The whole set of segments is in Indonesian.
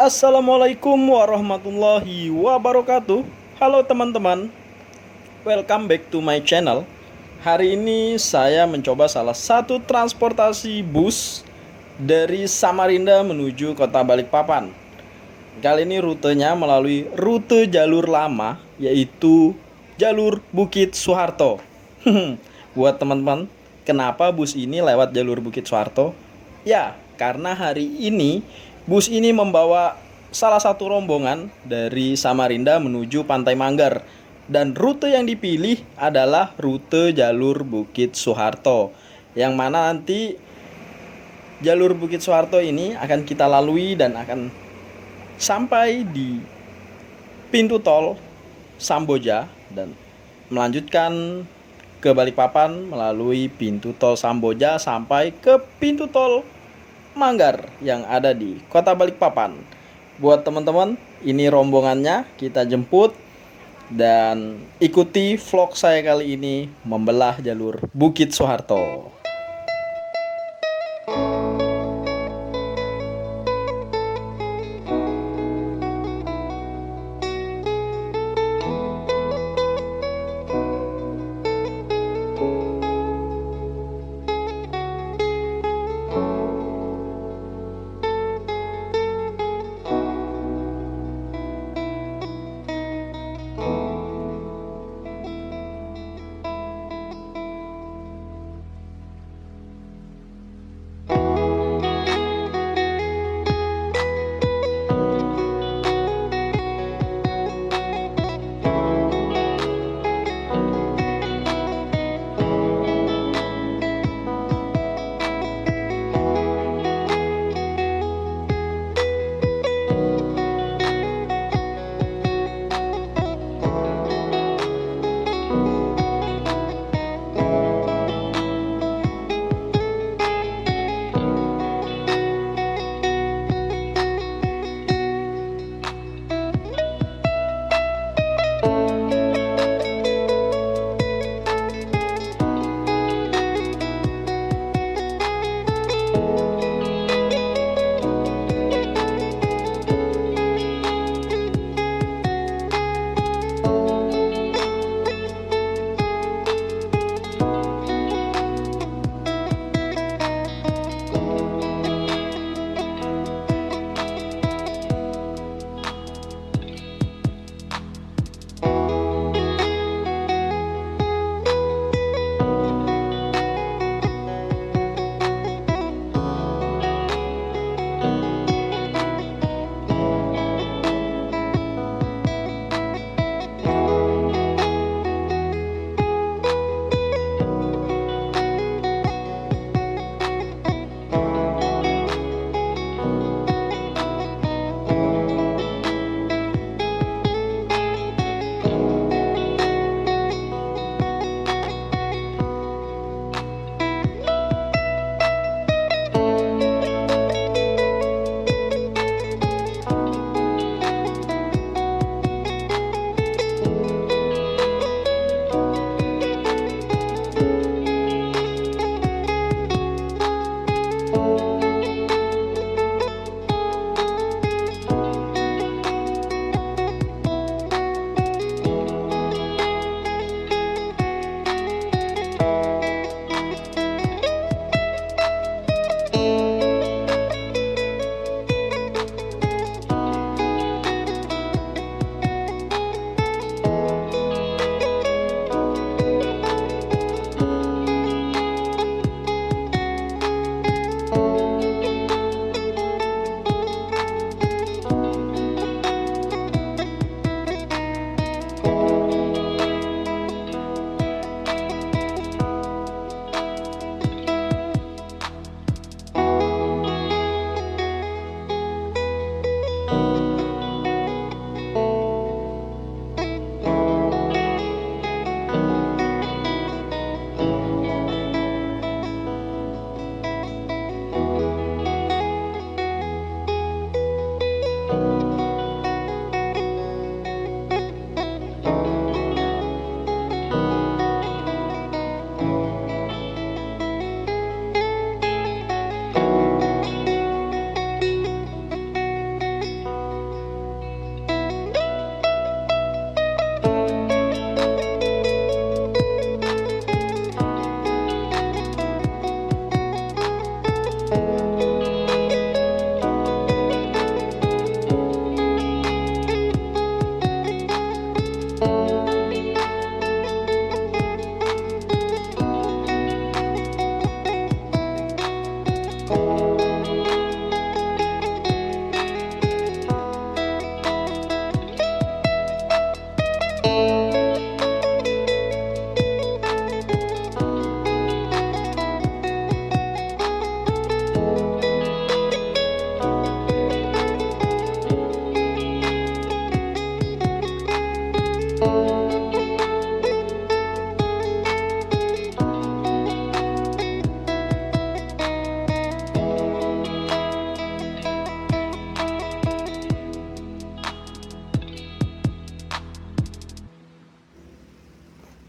Assalamualaikum warahmatullahi wabarakatuh. Halo teman-teman, welcome back to my channel. Hari ini saya mencoba salah satu transportasi bus dari Samarinda menuju kota Balikpapan. Kali ini rutenya melalui rute jalur lama, yaitu jalur Bukit Soeharto. Buat teman-teman, kenapa bus ini lewat jalur Bukit Soeharto? Ya, karena hari ini bus ini membawa salah satu rombongan dari Samarinda menuju Pantai Manggar. Dan rute yang dipilih adalah rute jalur Bukit Soeharto, yang mana nanti jalur Bukit Soeharto ini akan kita lalui dan akan sampai di pintu tol Samboja dan melanjutkan ke Balikpapan melalui pintu tol Samboja sampai ke pintu tol Manggar yang ada di kota Balikpapan. Buat teman-teman, ini rombongannya, kita jemput dan ikuti vlog saya kali ini membelah jalur Bukit Soeharto.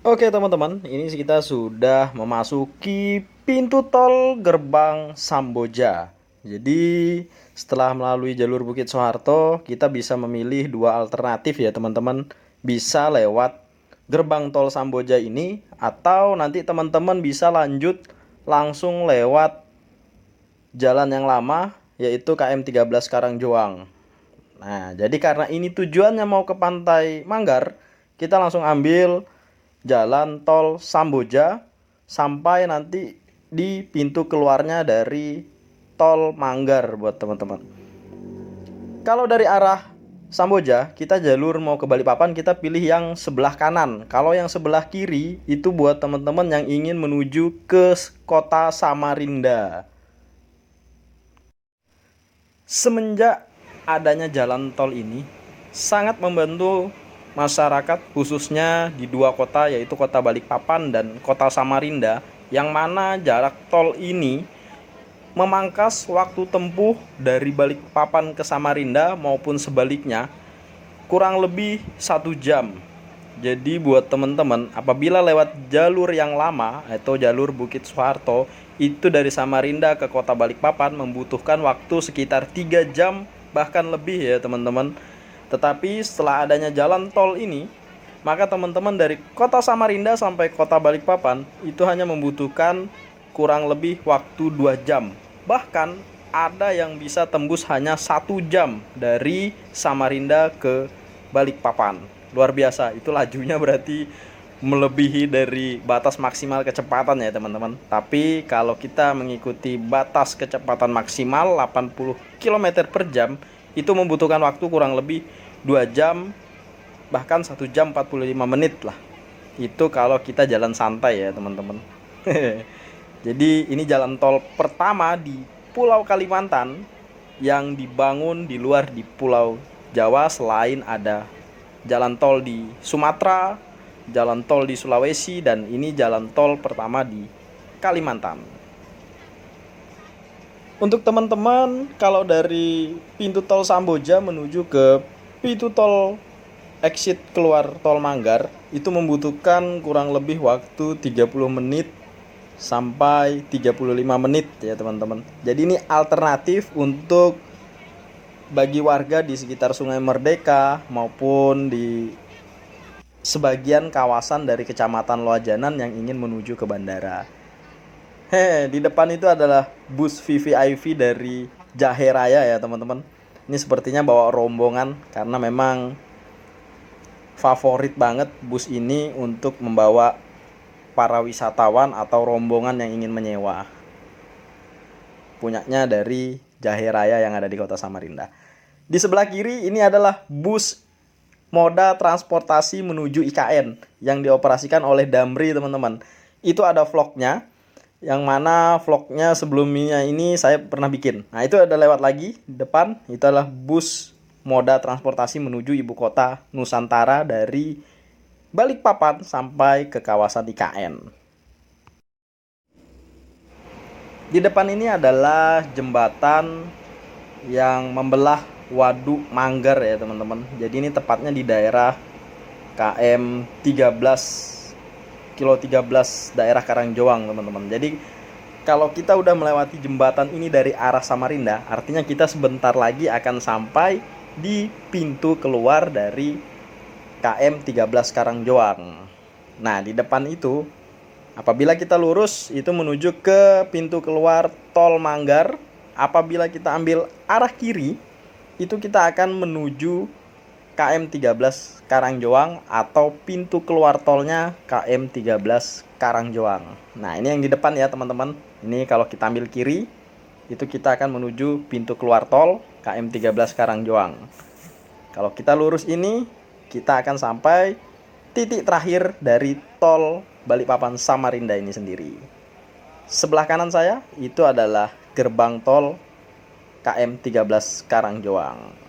Oke teman-teman, ini kita sudah memasuki pintu tol gerbang Samboja. Jadi setelah melalui jalur Bukit Soeharto, kita bisa memilih dua alternatif ya teman-teman. Bisa lewat gerbang tol Samboja ini, atau nanti teman-teman bisa lanjut langsung lewat jalan yang lama, yaitu KM 13 Karangjoang. Nah, jadi karena ini tujuannya mau ke Pantai Manggar, kita langsung ambil jalan tol Samboja sampai nanti di pintu keluarnya dari tol Manggar buat teman-teman. Kalau dari arah Samboja, kita jalur mau ke Balikpapan, kita pilih yang sebelah kanan. Kalau yang sebelah kiri itu buat teman-teman yang ingin menuju ke kota Samarinda. Semenjak adanya jalan tol ini sangat membantu masyarakat khususnya di dua kota, yaitu kota Balikpapan dan kota Samarinda, yang mana jarak tol ini memangkas waktu tempuh dari Balikpapan ke Samarinda maupun sebaliknya kurang lebih 1 jam. Jadi buat teman-teman, apabila lewat jalur yang lama atau jalur Bukit Soeharto, itu dari Samarinda ke kota Balikpapan membutuhkan waktu sekitar 3 jam bahkan lebih ya teman-teman. Tetapi setelah adanya jalan tol ini, maka teman-teman dari kota Samarinda sampai kota Balikpapan itu hanya membutuhkan kurang lebih waktu 2 jam. Bahkan ada yang bisa tembus hanya 1 jam dari Samarinda ke Balikpapan. Luar biasa, itu lajunya berarti melebihi dari batas maksimal kecepatan ya teman-teman. Tapi kalau kita mengikuti batas kecepatan maksimal 80 km per jam, itu membutuhkan waktu kurang lebih 2 jam, bahkan 1 jam 45 menit lah. Itu kalau kita jalan santai ya teman-teman. Jadi ini jalan tol pertama di Pulau Kalimantan yang dibangun di luar di Pulau Jawa, selain ada jalan tol di Sumatera, jalan tol di Sulawesi, dan ini jalan tol pertama di Kalimantan. Untuk teman-teman, kalau dari pintu tol Samboja menuju ke pintu tol exit keluar tol Manggar, itu membutuhkan kurang lebih waktu 30 menit sampai 35 menit ya teman-teman. Jadi ini alternatif untuk bagi warga di sekitar Sungai Merdeka maupun di sebagian kawasan dari Kecamatan Loajanan yang ingin menuju ke bandara. Di depan itu adalah bus VVIP dari Jahe Raya ya teman-teman. Ini sepertinya bawa rombongan karena memang favorit banget bus ini untuk membawa para wisatawan atau rombongan yang ingin menyewa. Punyanya dari Jahe Raya yang ada di kota Samarinda. Di sebelah kiri ini adalah bus moda transportasi menuju IKN yang dioperasikan oleh Damri teman-teman. Itu ada vlognya, yang mana vlognya sebelumnya ini saya pernah bikin. Nah itu ada lewat lagi di depan, itu adalah bus moda transportasi menuju ibu kota Nusantara dari Balikpapan sampai ke kawasan IKN. Di depan ini adalah jembatan yang membelah Waduk Manggar ya teman-teman. Jadi ini tepatnya di daerah KM 13 kilo 13 daerah Karangjoang teman-teman. Jadi kalau kita udah melewati jembatan ini dari arah Samarinda, artinya kita sebentar lagi akan sampai di pintu keluar dari KM 13 Karangjoang. Nah di depan itu, apabila kita lurus itu menuju ke pintu keluar tol Manggar. Apabila kita ambil arah kiri, itu kita akan menuju KM 13 Karangjoang atau pintu keluar tolnya KM 13 Karangjoang. Nah ini yang di depan ya teman-teman. Ini kalau kita ambil kiri, itu kita akan menuju pintu keluar tol KM 13 Karangjoang. Kalau kita lurus ini, kita akan sampai titik terakhir dari tol Balikpapan Samarinda ini sendiri. Sebelah kanan saya itu adalah gerbang tol KM 13 Karangjoang.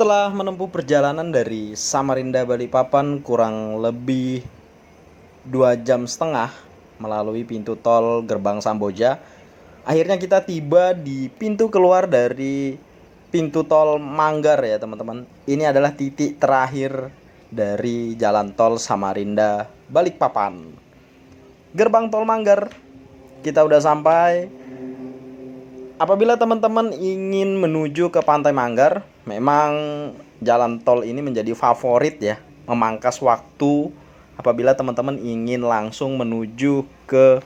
Setelah menempuh perjalanan dari Samarinda Balikpapan kurang lebih 2,5 jam melalui pintu tol Gerbang Samboja, akhirnya kita tiba di pintu keluar dari pintu tol Manggar ya teman-teman. Ini adalah titik terakhir dari jalan tol Samarinda Balikpapan. Gerbang tol Manggar, kita udah sampai. Apabila teman-teman ingin menuju ke Pantai Manggar, memang jalan tol ini menjadi favorit ya, memangkas waktu apabila teman-teman ingin langsung menuju ke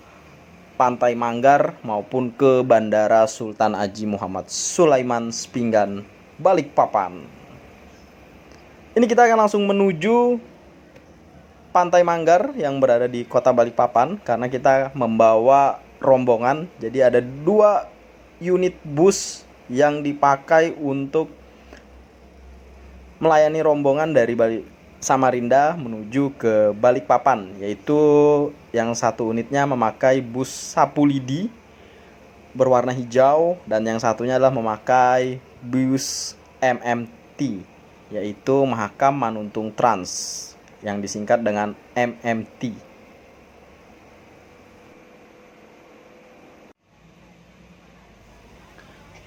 Pantai Manggar maupun ke Bandara Sultan Haji Muhammad Sulaiman Sepinggan, Balikpapan. Ini kita akan langsung menuju Pantai Manggar yang berada di kota Balikpapan karena kita membawa rombongan. Jadi ada 2 unit bus yang dipakai untuk melayani rombongan dari Samarinda menuju ke Balikpapan, yaitu yang satu unitnya memakai bus Sapulidi berwarna hijau dan yang satunya adalah memakai bus MMT, yaitu Mahakam Manuntung Trans yang disingkat dengan MMT.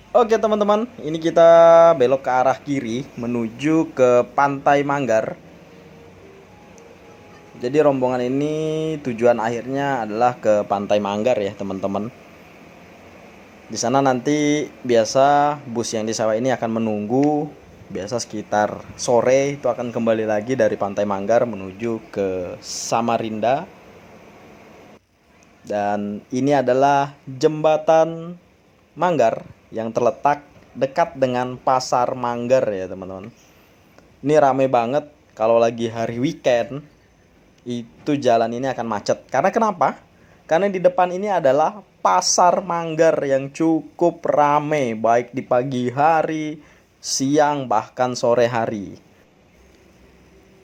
Oke teman-teman, ini kita belok ke arah kiri menuju ke Pantai Manggar. Jadi rombongan ini tujuan akhirnya adalah ke Pantai Manggar ya teman-teman. Di sana nanti biasa bus yang disewa ini akan menunggu. Biasa sekitar sore itu akan kembali lagi dari Pantai Manggar menuju ke Samarinda. Dan ini adalah jembatan Manggar yang terletak dekat dengan Pasar Manggar ya teman-teman. Ini rame banget kalau lagi hari weekend, itu jalan ini akan macet. Karena kenapa? Karena di depan ini adalah Pasar Manggar yang cukup rame, baik di pagi hari, siang, bahkan sore hari.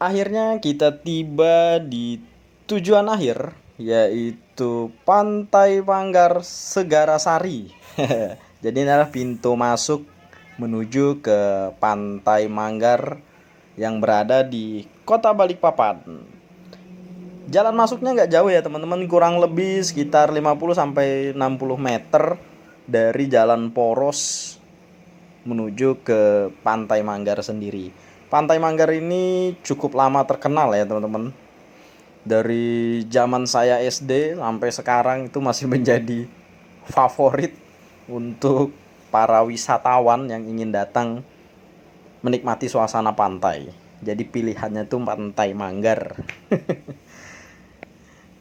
Akhirnya kita tiba di tujuan akhir, yaitu Pantai Manggar Segarasari. Jadi ini adalah pintu masuk menuju ke Pantai Manggar yang berada di kota Balikpapan. Jalan masuknya nggak jauh ya teman-teman, kurang lebih sekitar 50-60 meter dari jalan poros menuju ke Pantai Manggar sendiri. Pantai Manggar ini cukup lama terkenal ya teman-teman. Dari zaman saya SD sampai sekarang itu masih menjadi favorit untuk para wisatawan yang ingin datang menikmati suasana pantai. Jadi pilihannya tuh Pantai Manggar.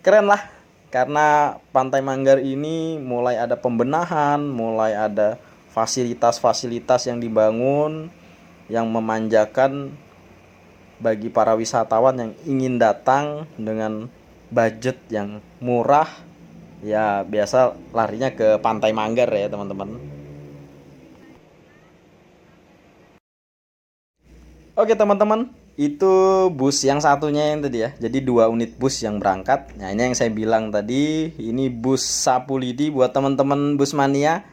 Keren lah, karena Pantai Manggar ini mulai ada pembenahan, mulai ada fasilitas-fasilitas yang dibangun yang memanjakan bagi para wisatawan yang ingin datang dengan budget yang murah. Ya biasa larinya ke Pantai Manggar ya teman-teman. Oke teman-teman, itu bus yang satunya yang tadi ya. Jadi 2 unit bus yang berangkat. Nah ini yang saya bilang tadi, ini bus Sapulidi. Buat teman-teman bus mania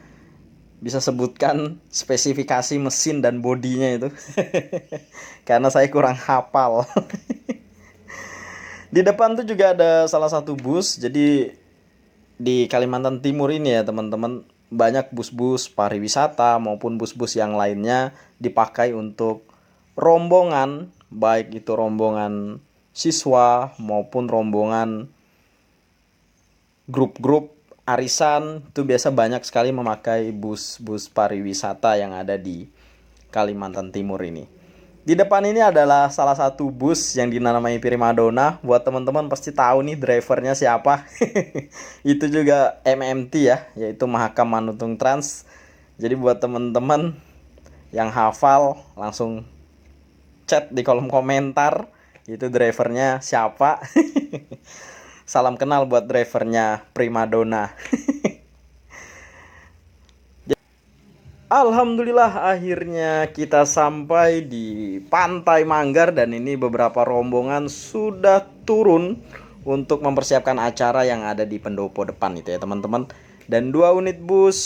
bisa sebutkan spesifikasi mesin dan bodinya itu. Karena saya kurang hafal. Di depan tuh juga ada salah satu bus. Jadi di Kalimantan Timur ini ya teman-teman, banyak bus-bus pariwisata maupun bus-bus yang lainnya dipakai untuk rombongan, baik itu rombongan siswa maupun rombongan grup-grup arisan. Itu biasa banyak sekali memakai bus-bus pariwisata yang ada di Kalimantan Timur ini. Di depan ini adalah salah satu bus yang dinamai Primadona. Buat teman-teman pasti tahu nih drivernya siapa. Itu juga MMT ya, yaitu Mahakam Manuntung Trans. Jadi buat teman-teman yang hafal langsung chat di kolom komentar itu drivernya siapa. Salam kenal buat drivernya Primadona. Alhamdulillah akhirnya kita sampai di Pantai Manggar dan ini beberapa rombongan sudah turun untuk mempersiapkan acara yang ada di pendopo depan itu ya teman-teman. Dan 2 unit bus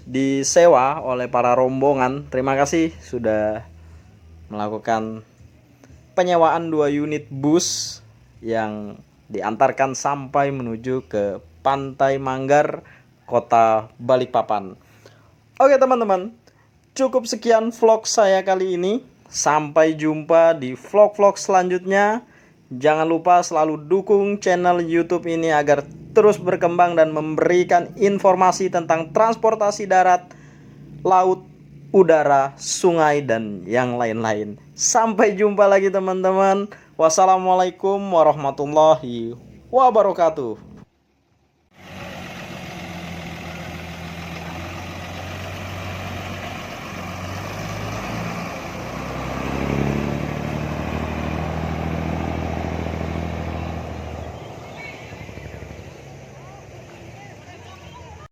disewa oleh para rombongan. Terima kasih sudah melakukan penyewaan 2 unit bus yang diantarkan sampai menuju ke Pantai Manggar, Kota Balikpapan. Oke teman-teman, cukup sekian vlog saya kali ini. Sampai jumpa di vlog-vlog selanjutnya. Jangan lupa selalu dukung channel YouTube ini agar terus berkembang dan memberikan informasi tentang transportasi darat, laut, udara, sungai, dan yang lain-lain. Sampai jumpa lagi teman-teman. Wassalamualaikum warahmatullahi wabarakatuh.